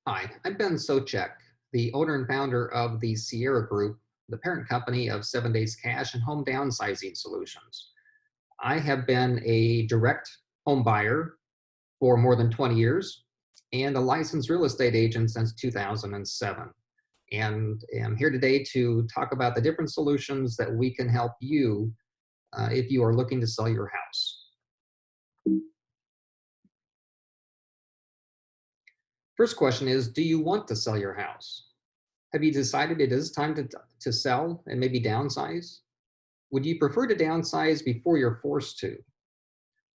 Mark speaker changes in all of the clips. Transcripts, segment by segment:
Speaker 1: Hi, I'm Ben Sochek, the owner and founder of the Sierra Group, the parent company of 7 Days Cash and Home Downsizing Solutions. I have been a direct home buyer for more than 20 years and a licensed real estate agent since 2007. And am here today to talk about the different solutions that we can help you if you are looking to sell your house. First question is, do you want to sell your house? Have you decided it is time to sell and maybe downsize? Would you prefer to downsize before you're forced to?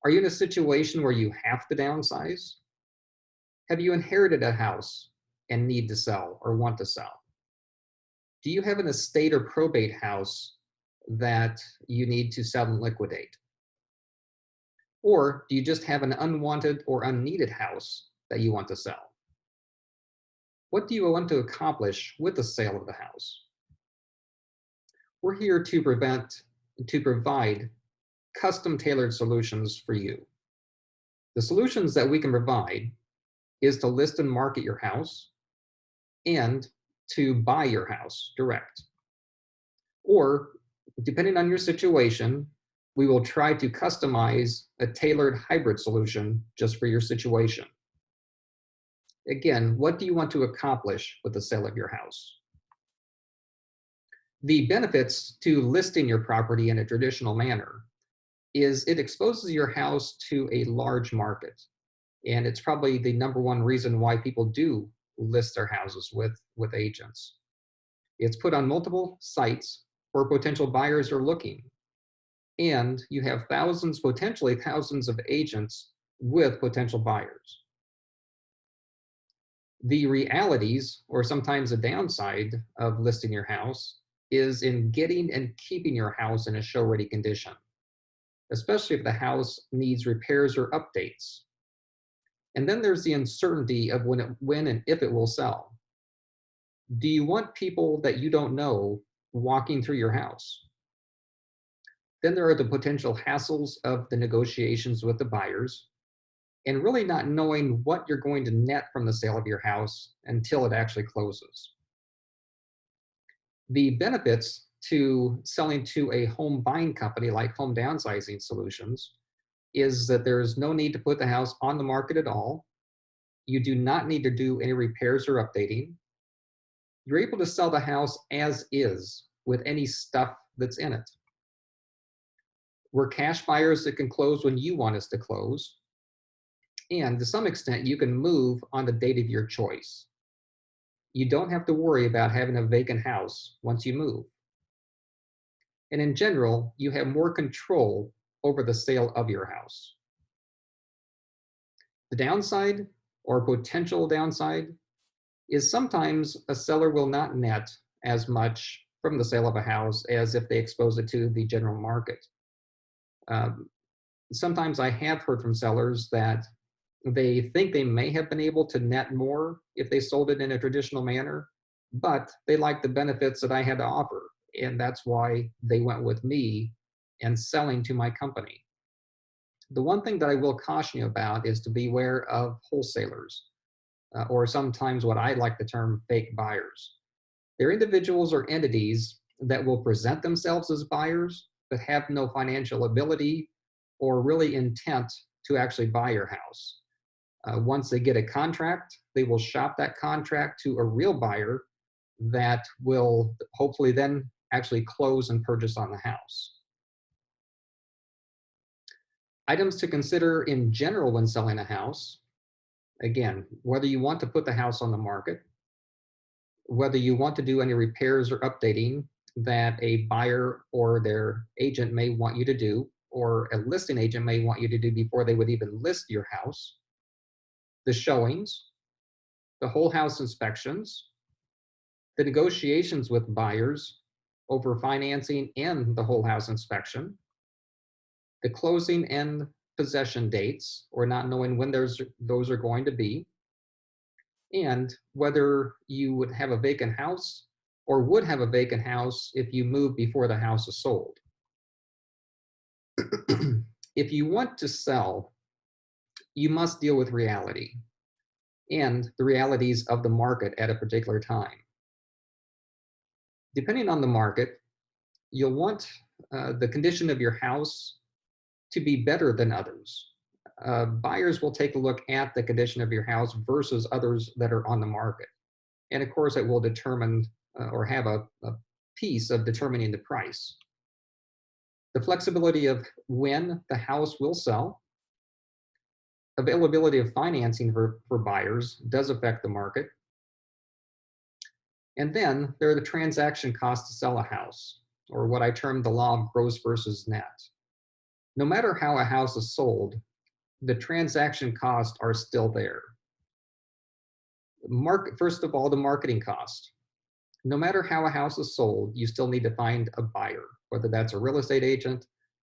Speaker 1: Are you in a situation where you have to downsize? Have you inherited a house and need to sell or want to sell? Do you have an estate or probate house that you need to sell and liquidate? Or do you just have an unwanted or unneeded house that you want to sell? What do you want to accomplish with the sale of the house? We're here to provide custom tailored solutions for you. The solutions that we can provide is to list and market your house and to buy your house direct. Or, depending on your situation, we will try to customize a tailored hybrid solution just for your situation. Again, what do you want to accomplish with the sale of your house? The benefits to listing your property in a traditional manner is it exposes your house to a large market. And it's probably the number one reason why people do list their houses with agents. It's put on multiple sites where potential buyers are looking. And you have thousands, potentially thousands of agents with potential buyers. The realities, or sometimes the downside of listing your house, is in getting and keeping your house in a show-ready condition, especially if the house needs repairs or updates. And then there's the uncertainty of when and if it will sell. Do you want people that you don't know walking through your house? Then there are the potential hassles of the negotiations with the buyers and really not knowing what you're going to net from the sale of your house until it actually closes. The benefits to selling to a home buying company like Home Downsizing Solutions is that there's no need to put the house on the market at all. You do not need to do any repairs or updating. You're able to sell the house as is with any stuff that's in it. We're cash buyers that can close when you want us to close. And to some extent, you can move on the date of your choice. You don't have to worry about having a vacant house once you move. And in general, you have more control over the sale of your house. The downside, or potential downside, is sometimes a seller will not net as much from the sale of a house as if they expose it to the general market. Um, Sometimes I have heard from sellers that they think they may have been able to net more if they sold it in a traditional manner, but they like the benefits that I had to offer. And that's why they went with me and selling to my company. The one thing that I will caution you about is to beware of wholesalers, or sometimes what I like the term fake buyers. They're individuals or entities that will present themselves as buyers, but have no financial ability or really intent to actually buy your house. Once they get a contract, they will shop that contract to a real buyer that will hopefully then actually close and purchase on the house. Items to consider in general when selling a house, again, whether you want to put the house on the market, whether you want to do any repairs or updating that a buyer or their agent may want you to do, or a listing agent may want you to do before they would even list your house, the showings, the whole house inspections, the negotiations with buyers over financing and the whole house inspection, the closing and possession dates, or not knowing when those are going to be, and whether you would have a vacant house or would have a vacant house if you move before the house is sold. If you want to sell, you must deal with reality. and the realities of the market at a particular time. Depending on the market, you'll want the condition of your house to be better than others. Buyers will take a look at the condition of your house versus others that are on the market. And of course, it will determine or have a piece of determining the price. The flexibility of when the house will sell, availability of financing for buyers does affect the market. And then there are the transaction costs to sell a house, or what I term the law of gross versus net. No matter how a house is sold, the transaction costs are still there. First of all, the marketing cost. No matter how a house is sold, you still need to find a buyer, whether that's a real estate agent,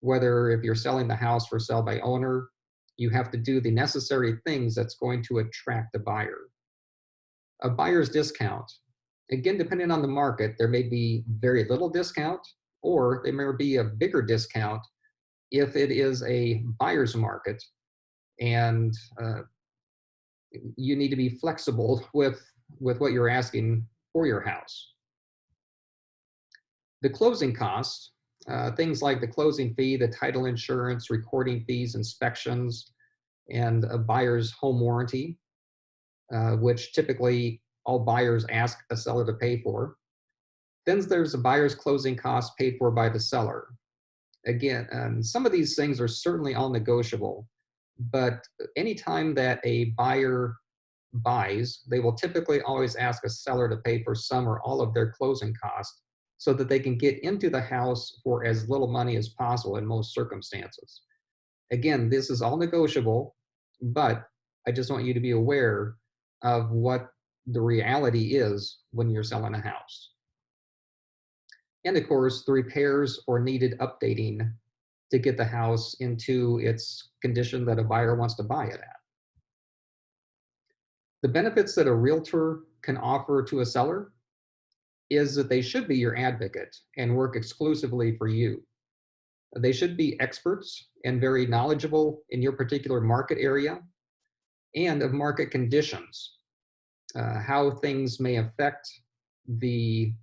Speaker 1: whether if you're selling the house for sale by owner, you have to do the necessary things that's going to attract a buyer. A buyer's discount. Again, depending on the market, there may be very little discount, or there may be a bigger discount if it is a buyer's market and you need to be flexible with what you're asking for your house. The closing costs, things like the closing fee, the title insurance, recording fees, inspections, and a buyer's home warranty, which typically all buyers ask a seller to pay for. Then there's a buyer's closing costs paid for by the seller. Again, some of these things are certainly all negotiable, but anytime that a buyer buys, they will typically always ask a seller to pay for some or all of their closing costs so that they can get into the house for as little money as possible in most circumstances. Again, this is all negotiable, but I just want you to be aware of what the reality is when you're selling a house. And of course, the repairs or needed updating to get the house into its condition that a buyer wants to buy it at. The benefits that a realtor can offer to a seller is that they should be your advocate and work exclusively for you. They should be experts and very knowledgeable in your particular market area and of market conditions, how things may affect the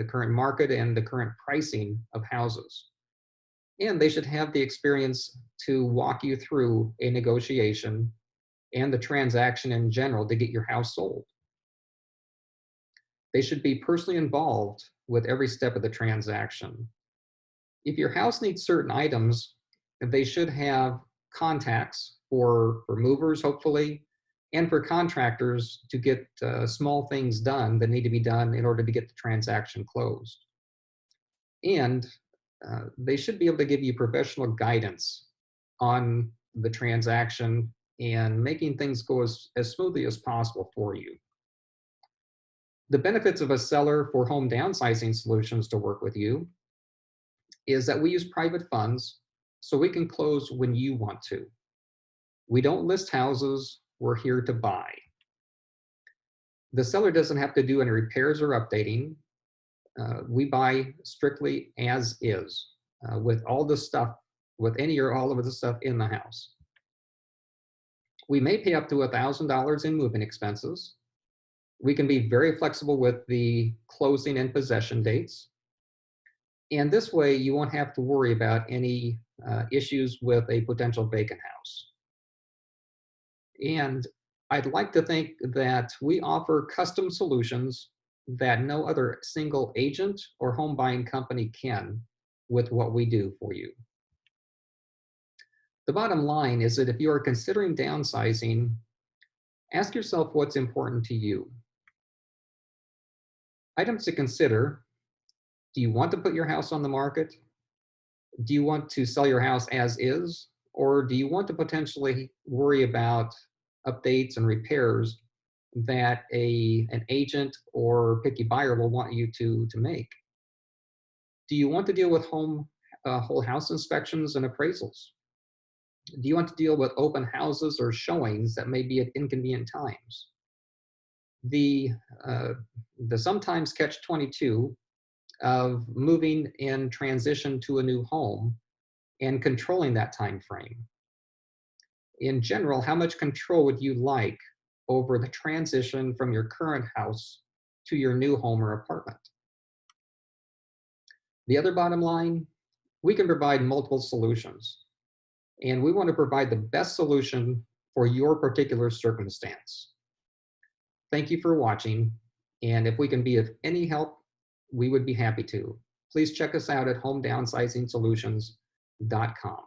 Speaker 1: current market and the current pricing of houses. And they should have the experience to walk you through a negotiation and the transaction in general to get your house sold. They should be personally involved with every step of the transaction. If your house needs certain items, they should have contacts for movers, hopefully, and for contractors to get small things done that need to be done in order to get the transaction closed. And they should be able to give you professional guidance on the transaction and making things go as smoothly as possible for you. The benefits of a seller for home downsizing solutions to work with you is that we use private funds so we can close when you want to. We don't list houses, we're here to buy. The seller doesn't have to do any repairs or updating. We buy strictly as is with all the stuff, with any or all of the stuff in the house. We may pay up to $1,000 in moving expenses. We can be very flexible with the closing and possession dates. And this way you won't have to worry about any issues with a potential vacant house. And I'd like to think that we offer custom solutions that no other single agent or home buying company can with what we do for you. The bottom line is that if you are considering downsizing, ask yourself what's important to you. Items to consider: do you want to put your house on the market? Do you want to sell your house as is? Or do you want to potentially worry about updates and repairs that an agent or picky buyer will want you to make? Do you want to deal with whole house inspections and appraisals? Do you want to deal with open houses or showings that may be at inconvenient times? The sometimes catch-22 of moving in transition to a new home and controlling that time frame. In general, how much control would you like over the transition from your current house to your new home or apartment. The other bottom line, we can provide multiple solutions, and we want to provide the best solution for your particular circumstance. Thank you for watching, and if we can be of any help, we would be happy to. Please check us out at homedownsizing solutions.com.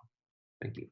Speaker 1: Thank you.